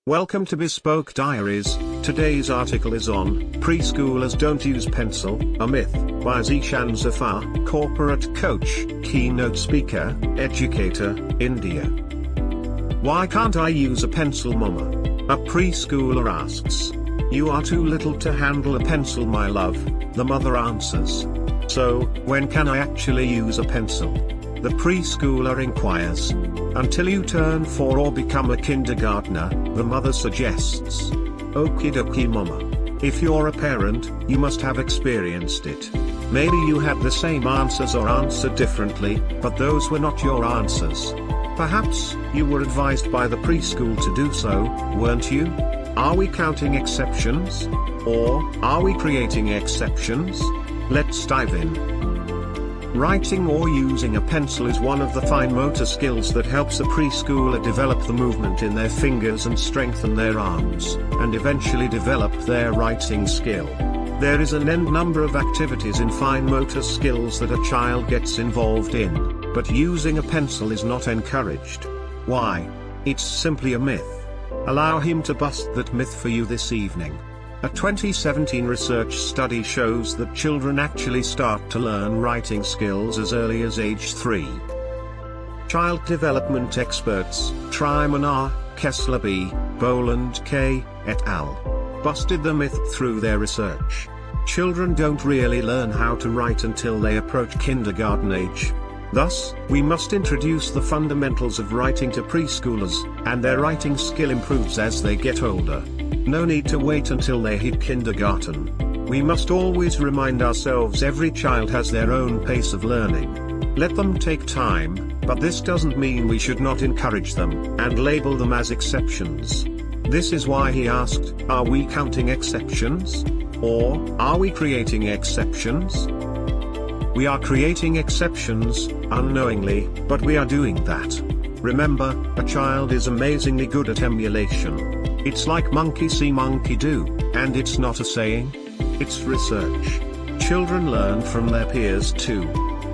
Welcome to Bespoke Diaries. Today's article is on Preschoolers Don't Use Pencil, a Myth, by Zeeshan Zafar, corporate coach, keynote speaker, educator, India. Why can't I use a pencil, mama? A preschooler asks. You are too little to handle a pencil, my love, the mother answers. So, when can I actually use a pencil? The preschooler inquires. Until you turn 4 or become a kindergartner, the mother suggests. Okie dokie, mama. If you're a parent, you must have experienced it. Maybe you had the same answers or answered differently, but those were not your answers. Perhaps you were advised by the preschool to do so, weren't you? Are we counting exceptions? Or are we creating exceptions? Let's dive in. Writing or using a pencil is one of the fine motor skills that helps a preschooler develop the movement in their fingers and strengthen their arms, and eventually develop their writing skill. There is an end number of activities in fine motor skills that a child gets involved in, but using a pencil is not encouraged. Why? It's simply a myth. Allow him to bust that myth for you this evening. A 2017 research study shows that children actually start to learn writing skills as early as age 3. Child development experts, Tryman R., Kessler B., Boland K., et al. Busted the myth through their research. Children don't really learn how to write until they approach kindergarten age. Thus, we must introduce the fundamentals of writing to preschoolers, and their writing skill improves as they get older. No need to wait until they hit kindergarten. We must always remind ourselves every child has their own pace of learning. Let them take time, but this doesn't mean we should not encourage them, and label them as exceptions. This is why he asked, are we counting exceptions? Or, are we creating exceptions? We are creating exceptions, unknowingly, but we are doing that. Remember, a child is amazingly good at emulation. It's like monkey see monkey do, and it's not a saying. It's research. Children learn from their peers too.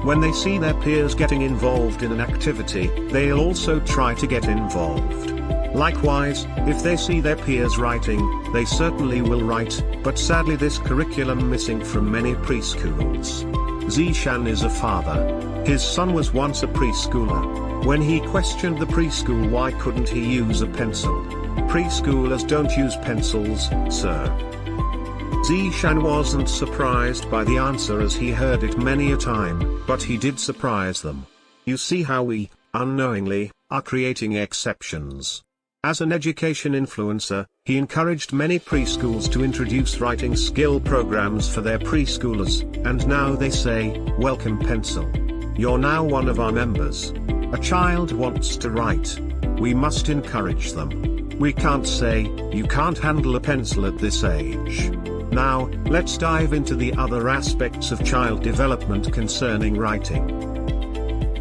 When they see their peers getting involved in an activity, they'll also try to get involved. Likewise, if they see their peers writing, they certainly will write, but sadly this curriculum missing from many preschools. Zeeshan is a father. His son was once a preschooler. When he questioned the preschool why couldn't he use a pencil. Preschoolers don't use pencils, sir. Zeeshan wasn't surprised by the answer as he heard it many a time, but he did surprise them. You see how we, unknowingly, are creating exceptions. As an education influencer, he encouraged many preschools to introduce writing skill programs for their preschoolers, and now they say, welcome pencil. You're now one of our members. A child wants to write. We must encourage them. We can't say, you can't handle a pencil at this age. Now, let's dive into the other aspects of child development concerning writing.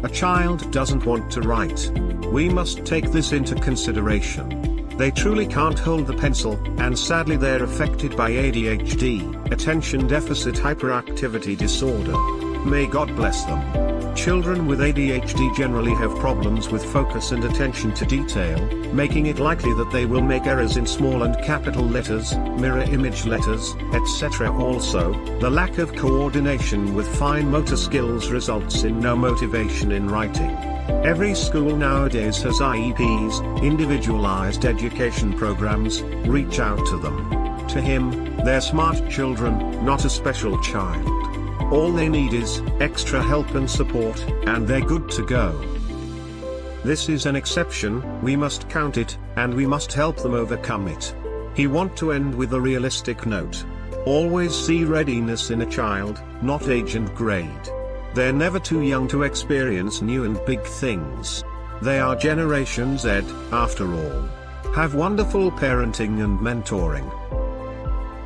A child doesn't want to write. We must take this into consideration. They truly can't hold the pencil, and sadly they're affected by ADHD, attention deficit hyperactivity disorder. May God bless them. Children with ADHD generally have problems with focus and attention to detail, making it likely that they will make errors in small and capital letters, mirror image letters, etc. Also, the lack of coordination with fine motor skills results in no motivation in writing. Every school nowadays has IEPs, individualized education programs. Reach out to them. To him, they're smart children, not a special child. All they need is extra help and support, and they're good to go. This is an exception, we must count it, and we must help them overcome it. He wants to end with a realistic note. Always see readiness in a child, not age and grade. They're never too young to experience new and big things. They are Generation Z, after all. Have wonderful parenting and mentoring.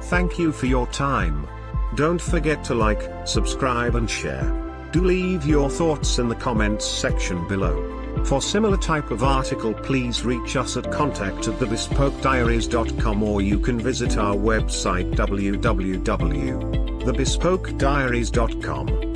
Thank you for your time. Don't forget to like, subscribe and share. Do leave your thoughts in the comments section below. For similar type of article please reach us at contact@thebespokediaries.com, or you can visit our website www.thebespokediaries.com.